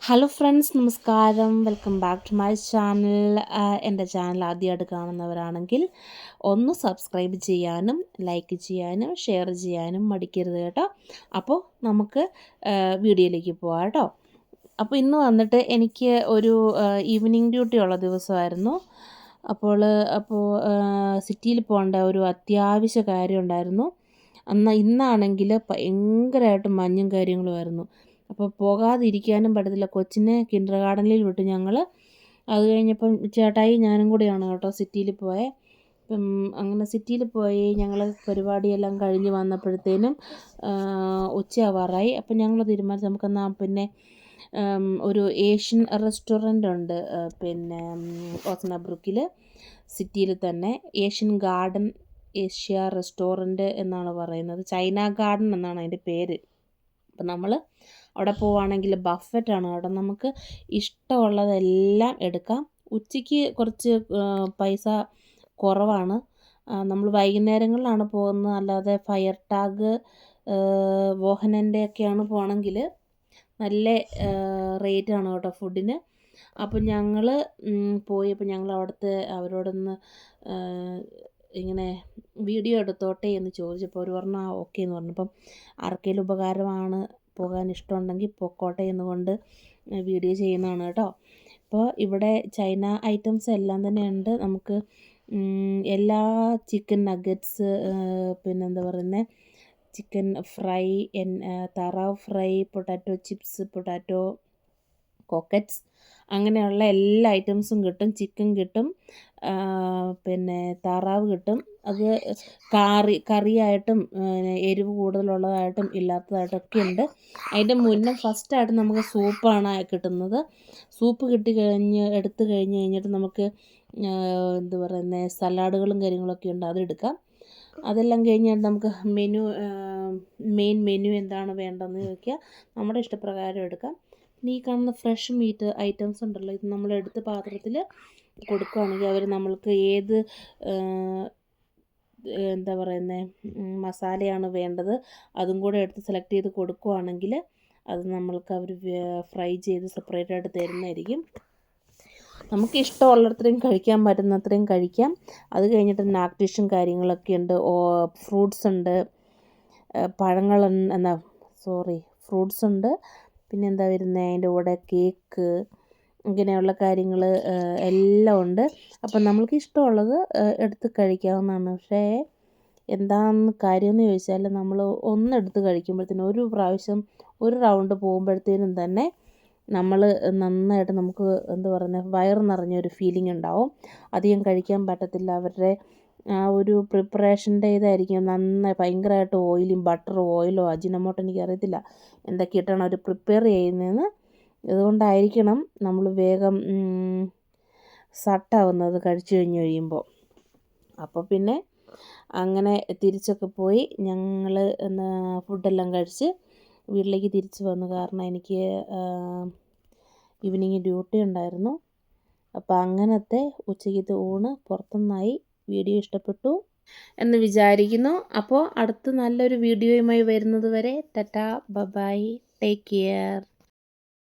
Hello friends, നമസ്കാരം. Welcome back to my channel. എൻ്റെ channel ആദ്യമായിട്ട് കാണുന്നവരാണെങ്കിൽ ഒന്ന് സബ്സ്ക്രൈബ് ചെയ്യാനും ലൈക്ക് ചെയ്യാനും ഷെയർ ചെയ്യാനും മടിക്കരുത് കേട്ടോ. അപ്പോൾ നമുക്ക് വീഡിയോയിലേക്ക് പോകാം കേട്ടോ. അപ്പോൾ ഇന്ന് വന്നിട്ട് എനിക്ക് ഒരു ഈവനിങ് ഡ്യൂട്ടി ഉള്ള ദിവസമായിരുന്നു. അപ്പോൾ സിറ്റിയിൽ പോകേണ്ട ഒരു അത്യാവശ്യ കാര്യം ഉണ്ടായിരുന്നു. ഇന്നാണെങ്കിൽ ഭയങ്കരമായിട്ട് മഞ്ഞും കാര്യങ്ങളുമായിരുന്നു. അപ്പോൾ പോകാതിരിക്കാനും പറ്റത്തില്ല. കൊച്ചിനെ കിൻഡർ ഗാർഡനിൽ വിട്ടു ഞങ്ങൾ. അത് കഴിഞ്ഞപ്പം ചേട്ടായി ഞാനും കൂടിയാണ് കേട്ടോ സിറ്റിയിൽ പോയത്. അങ്ങനെ സിറ്റിയിൽ പോയി ഞങ്ങൾ പരിപാടിയെല്ലാം കഴിഞ്ഞ് വന്നപ്പോഴത്തേനും ഉച്ചയാവാറായി. അപ്പം ഞങ്ങൾ തീരുമാനിച്ചു നമുക്കെന്നാൽ പിന്നെ ഒരു ഏഷ്യൻ റെസ്റ്റോറൻ്റ് ഉണ്ട് ഓസ്നാബ്രുക്കിൽ സിറ്റിയിൽ തന്നെ. ഏഷ്യൻ ഗാർഡൻ ഏഷ്യ റെസ്റ്റോറൻറ്റ് എന്നാണ് പറയുന്നത്. ചൈന ഗാർഡൻ എന്നാണ് അതിൻ്റെ പേര്. അപ്പം നമ്മൾ അവിടെ പോവുകയാണെങ്കിൽ ബഫറ്റാണ്. അവിടെ നമുക്ക് ഇഷ്ടമുള്ളതെല്ലാം എടുക്കാം. ഉച്ചയ്ക്ക് കുറച്ച് പൈസ കുറവാണ്. നമ്മൾ വൈകുന്നേരങ്ങളിലാണ് പോകുന്നത്. അല്ലാതെ ഫയർ ടാഗ് വോഹനൻ്റെ ഒക്കെയാണ് പോകണമെങ്കിൽ നല്ല റേറ്റാണ് കേട്ടോ ഫുഡിന്. അപ്പം ഞങ്ങൾ പോയപ്പോൾ ഞങ്ങൾ അവിടുത്തെ അവരോടൊന്ന് ഇങ്ങനെ വീഡിയോ എടുത്തോട്ടെ എന്ന് ചോദിച്ചപ്പോൾ അവർ പറഞ്ഞു ഓക്കെ എന്ന് പറഞ്ഞു. അപ്പം ആർക്കെങ്കിലും ഉപകാരമാണ്, പോകാൻ ഇഷ്ടമുണ്ടെങ്കിൽ പൊക്കോട്ടെ എന്നുകൊണ്ട് വീഡിയോ ചെയ്യുന്നതാണ് കേട്ടോ. അപ്പോൾ ഇവിടെ ചൈന ഐറ്റംസ് എല്ലാം തന്നെ ഉണ്ട്. നമുക്ക് എല്ലാ ചിക്കൻ നഗറ്റ്സ്, പിന്നെന്താ പറയുന്നത്, ചിക്കൻ ഫ്രൈ, താറാവ് ഫ്രൈ, പൊട്ടാറ്റോ ചിപ്സ്, പൊട്ടാറ്റോ കോക്കറ്റ്സ്, അങ്ങനെയുള്ള എല്ലാ ഐറ്റംസും കിട്ടും. ചിക്കൻ കിട്ടും, പിന്നെ താറാവ് കിട്ടും. അത് കറിയായിട്ടും എരിവ് കൂടുതലുള്ളതായിട്ടും ഇല്ലാത്തതായിട്ടൊക്കെ ഉണ്ട്. അതിൻ്റെ മുന്നേ ഫസ്റ്റായിട്ട് നമുക്ക് സൂപ്പാണ് കിട്ടുന്നത്. സൂപ്പ് എടുത്തു കഴിഞ്ഞിട്ട് നമുക്ക് എന്താ പറയുന്നത്, സലാഡുകളും കാര്യങ്ങളൊക്കെ ഉണ്ട്, അതെടുക്കാം. അതെല്ലാം കഴിഞ്ഞാൽ നമുക്ക് മെയിൻ മെനു എന്താണ് വേണ്ടതെന്ന് ചോദിക്കുക, നമ്മുടെ ഇഷ്ടപ്രകാരം എടുക്കാം. പിന്നെ ഈ കാണുന്ന ഫ്രഷ് മീറ്റ് ഐറ്റംസ് ഉണ്ടല്ലോ, ഇത് നമ്മൾ എടുത്ത് പാത്രത്തിൽ കൊടുക്കുകയാണെങ്കിൽ അവർ നമ്മൾക്ക് ഏത് എന്താ പറയുന്നത് മസാലയാണ് വേണ്ടത് അതും കൂടെ എടുത്ത് സെലക്ട് ചെയ്ത് കൊടുക്കുകയാണെങ്കിൽ അത് നമ്മൾക്ക് അവർ ഫ്രൈ ചെയ്ത് സെപ്പറേറ്റ് ആയിട്ട് തരുന്നതായിരിക്കും. നമുക്ക് ഇഷ്ടമുള്ളത്രയും കഴിക്കാൻ പറ്റുന്നത്രയും കഴിക്കാം. അത് കഴിഞ്ഞിട്ട് നാക്ടിഷും കാര്യങ്ങളൊക്കെ ഉണ്ട്. ഫ്രൂട്ട്സ് ഉണ്ട്, ഫ്രൂട്ട്സ് ഉണ്ട്. പിന്നെ എന്താ വരുന്നത്, അതിൻ്റെ കൂടെ കേക്ക്, ഇങ്ങനെയുള്ള കാര്യങ്ങൾ എല്ലാം ഉണ്ട്. അപ്പം നമ്മൾക്ക് ഇഷ്ടമുള്ളത് എടുത്ത് കഴിക്കാവുന്നതാണ്. പക്ഷേ എന്താണെന്ന് കാര്യമെന്ന് ചോദിച്ചാൽ നമ്മൾ ഒന്നെടുത്ത് കഴിക്കുമ്പോഴത്തേനും ഒരു പ്രാവശ്യം ഒരു റൗണ്ട് പോകുമ്പോഴത്തേനും തന്നെ നമ്മൾ നന്നായിട്ട് നമുക്ക് എന്താ പറയുന്നത് വയറ് നിറഞ്ഞൊരു ഫീലിംഗ് ഉണ്ടാവും. അധികം കഴിക്കാൻ പറ്റത്തില്ല. അവരുടെ ആ ഒരു പ്രിപ്പറേഷൻ്റെ ഇതായിരിക്കും നന്നായി ഭയങ്കരമായിട്ട് ഓയിലോ അജിനോമോട്ടോ എനിക്കറിയത്തില്ല എന്തൊക്കെയിട്ടാണ് അവർ പ്രിപ്പയർ ചെയ്യുന്നതെന്ന്. ഇതുകൊണ്ടായിരിക്കണം നമ്മൾ വേഗം സട്ടാവുന്നത് കഴിച്ചു കഴിയുമ്പോൾ. അപ്പോൾ പിന്നെ അങ്ങനെ തിരിച്ചൊക്കെ പോയി ഞങ്ങൾ ഫുഡെല്ലാം കഴിച്ച് വീട്ടിലേക്ക് തിരിച്ച് വന്നു. കാരണം എനിക്ക് ഈവനിങ് ഡ്യൂട്ടി ഉണ്ടായിരുന്നു. അപ്പോൾ അങ്ങനത്തെ ഉച്ചയ്ക്കത്തെ ഊണ് പുറത്തുനിന്നായി. വീഡിയോ ഇഷ്ടപ്പെട്ടു എന്ന് വിചാരിക്കുന്നു. അപ്പോൾ അടുത്ത നല്ലൊരു വീഡിയോയുമായി വരുന്നത് വരെ ടാറ്റാ, ബൈ, ടേക്ക് കെയർ.